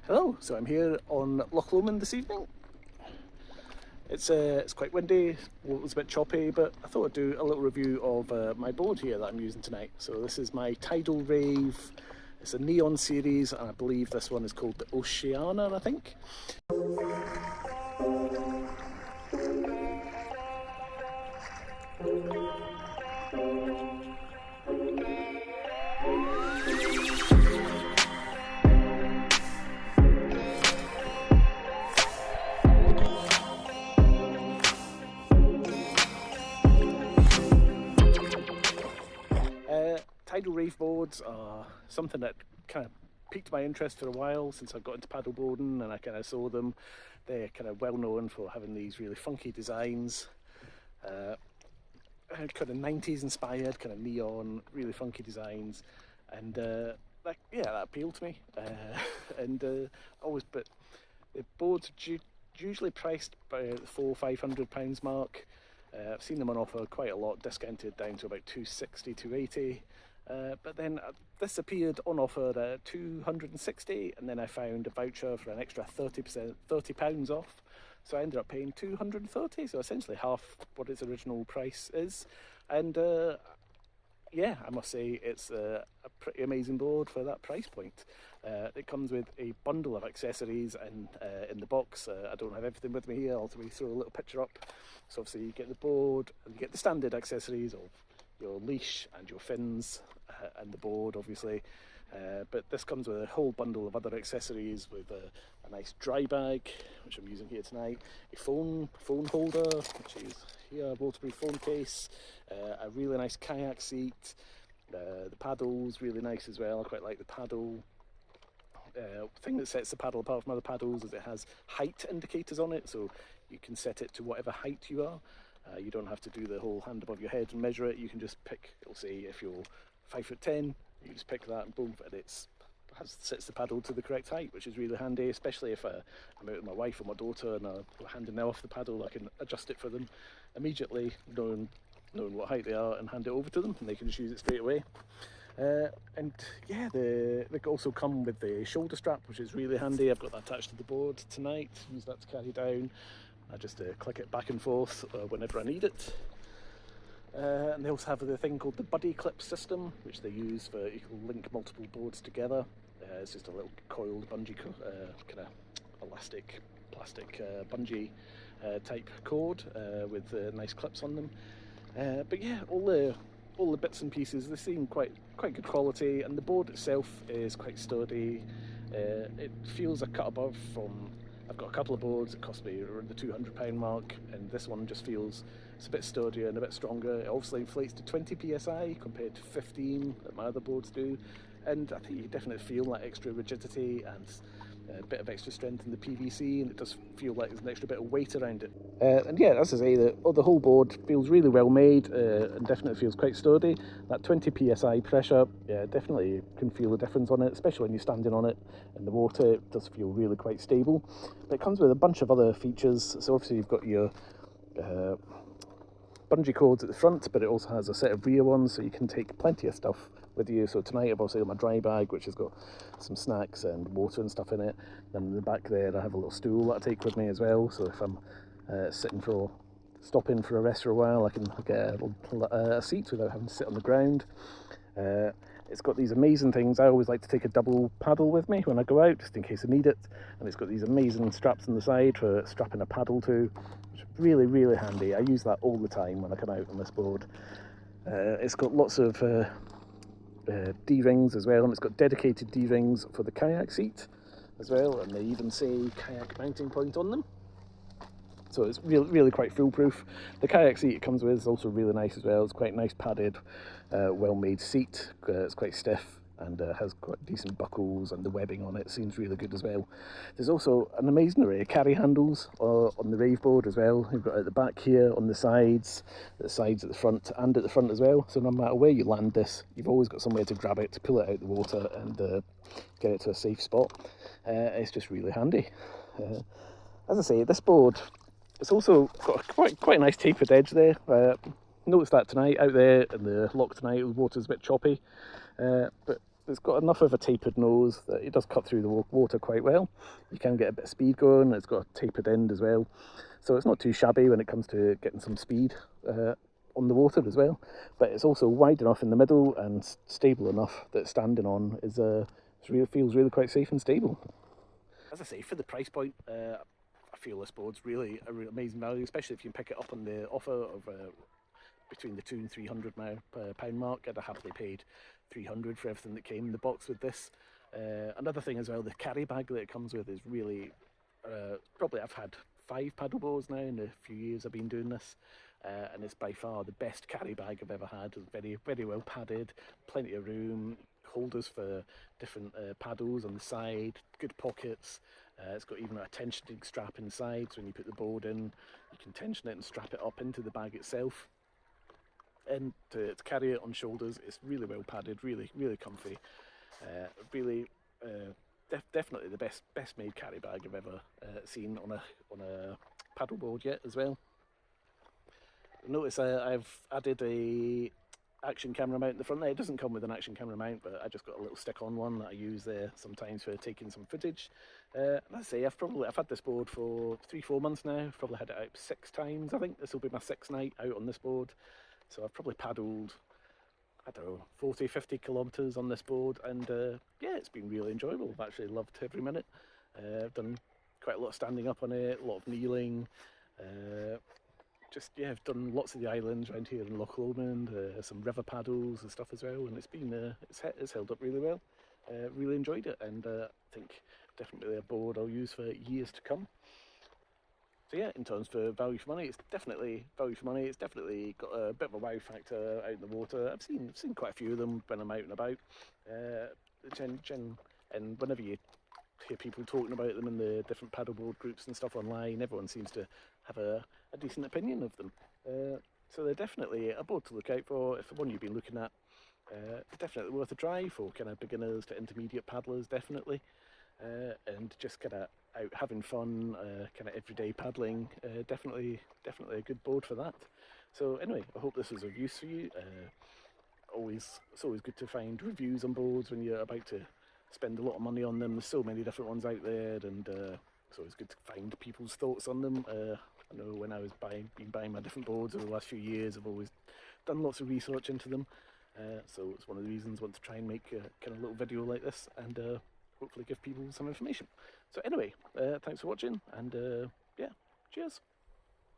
Hello, so I'm here on Loch Lomond this evening. It's quite windy, it was a bit choppy, but I thought I'd do a little review of my board here that I'm using tonight. So this is my Tidal Rave. It's a Neon series, and I believe this one is called the Oceana, I think. Tidal Rave boards are something that kind of piqued my interest for a while since I got into paddleboarding, and I kind of saw them. They're kind of well known for having these really funky designs, kind of 90s inspired, kind of neon, really funky designs, and that appealed to me. But the boards are usually priced by the £400–500 mark. I've seen them on offer quite a lot, discounted down to about £260, £280. But then this appeared on offer at £260, and then I found a voucher for an extra £30 off. So I ended up paying £230, so essentially half what its original price is. And yeah, I must say it's a pretty amazing board for that price point. It comes with a bundle of accessories, and in the box, I don't have everything with me here. I'll throw a little picture up. So obviously you get the board, and you get the standard accessories of your leash and your fins and the board, obviously. But this comes with a whole bundle of other accessories, with a nice dry bag, which I'm using here tonight, a phone holder, which is here, a waterproof phone case, a really nice kayak seat, the paddle's really nice as well. I quite like the paddle. Thing that sets the paddle apart from other paddles is it has height indicators on it, so you can set it to whatever height you are. You don't have to do the whole hand above your head and measure it. You can just pick, it'll say if you're 5'10", you just pick that and boom, and sets the paddle to the correct height, which is really handy, especially if I'm out with my wife or my daughter and we're handing them off the paddle. I can adjust it for them immediately, knowing what height they are, and hand it over to them, and they can just use it straight away. And yeah, they also come with the shoulder strap, which is really handy. I've got that attached to the board tonight. Use that to carry down. I just click it back and forth whenever I need it. And they also have the thing called the buddy clip system, which they use for, you can link multiple boards together. It's just a little coiled bungee, kind of elastic plastic bungee type cord with nice clips on them. But yeah, all the bits and pieces, they seem quite good quality, and the board itself is quite sturdy. It feels a cut above from, I've got a couple of boards that cost me around the £200 mark, and this one just feels, it's a bit sturdier and a bit stronger. It obviously inflates to 20 psi compared to 15 that my other boards do, and I think you definitely feel that extra rigidity and a bit of extra strength in the PVC, and it does feel like there's an extra bit of weight around it. And yeah, as I say, the whole board feels really well made, and definitely feels quite sturdy. That 20 psi pressure, yeah, definitely can feel the difference on it, especially when you're standing on it in the water. It does feel really quite stable. But it comes with a bunch of other features. So obviously you've got your bungee cords at the front, but it also has a set of rear ones, so you can take plenty of stuff with you. So tonight I've also got my dry bag, which has got some snacks and water and stuff in it. Then in the back there I have a little stool that I take with me as well, so if I'm stopping for a rest for a while, I can get a seat without having to sit on the ground. It's got these amazing things. I always like to take a double paddle with me when I go out, just in case I need it, and it's got these amazing straps on the side for strapping a paddle to, which is really, really handy. I use that all the time when I come out on this board. It's got lots of D-rings as well, and it's got dedicated D-rings for the kayak seat as well, and they even say kayak mounting point on them. So it's really quite foolproof. The kayak seat it comes with is also really nice as well. It's quite nice padded, well-made seat. It's quite stiff and has quite decent buckles, and the webbing on it seems really good as well. There's also an amazing array of carry handles on the Rave board as well. You've got at the back here, on the sides at the front, and at the front as well. So no matter where you land this, you've always got somewhere to grab it, to pull it out of the water and get it to a safe spot. It's just really handy. As I say, this board, it's also got quite a nice tapered edge there. Noticed that tonight out there in the loch tonight, the water's a bit choppy, but it's got enough of a tapered nose that it does cut through the water quite well. You can get a bit of speed going. It's got a tapered end as well, so it's not too shabby when it comes to getting some speed on the water as well. But it's also wide enough in the middle and stable enough that standing on is feels really quite safe and stable. As I say, for the price point, I feel this board's really a really amazing value, especially if you can pick it up on the offer of between the £200 and £300 mark. I'd have happily paid £300 for everything that came in the box with this. Another thing as well, the carry bag that it comes with is really, probably I've had 5 paddle boards now in the few years I've been doing this, and it's by far the best carry bag I've ever had. It's very, very well padded, plenty of room, holders for different paddles on the side, good pockets. It's got even a tensioning strap inside, so when you put the board in, you can tension it and strap it up into the bag itself. And to carry it on shoulders, it's really well padded, really, really comfy. Really, definitely the best made carry bag I've ever seen on a paddleboard yet as well. Notice I've added a action camera mount in the front there. It doesn't come with an action camera mount, but I just got a little stick-on one that I use there sometimes for taking some footage. And I say I've had this board for 3-4 months now. I've probably had it out 6 times. I think this will be my 6th night out on this board. So I've probably paddled, I don't know, 40-50 kilometres on this board, and yeah, it's been really enjoyable. I've actually loved every minute. I've done quite a lot of standing up on it, a lot of kneeling. Yeah, I've done lots of the islands around here in Loch Lomond, some river paddles and stuff as well, and it's held up really well. Really enjoyed it, and I think definitely a board I'll use for years to come. So yeah, in terms for value for money, it's definitely value for money. It's definitely got a bit of a wow factor out in the water. I've seen quite a few of them when I'm out and about. And whenever you hear people talking about them in the different paddleboard groups and stuff online, everyone seems to have a decent opinion of them. So they're definitely a board to look out for. If the one you've been looking at, definitely worth a try for kind of beginners to intermediate paddlers, definitely. And just kind of out having fun, kind of everyday paddling, definitely a good board for that. So anyway, I hope this is of use for you. It's always good to find reviews on boards when you're about to spend a lot of money on them. There's so many different ones out there, and it's always good to find people's thoughts on them. I know when I was been buying my different boards over the last few years, I've always done lots of research into them. So it's one of the reasons I want to try and make a kind of little video like this, and hopefully give people some information. So anyway, thanks for watching, and yeah, cheers.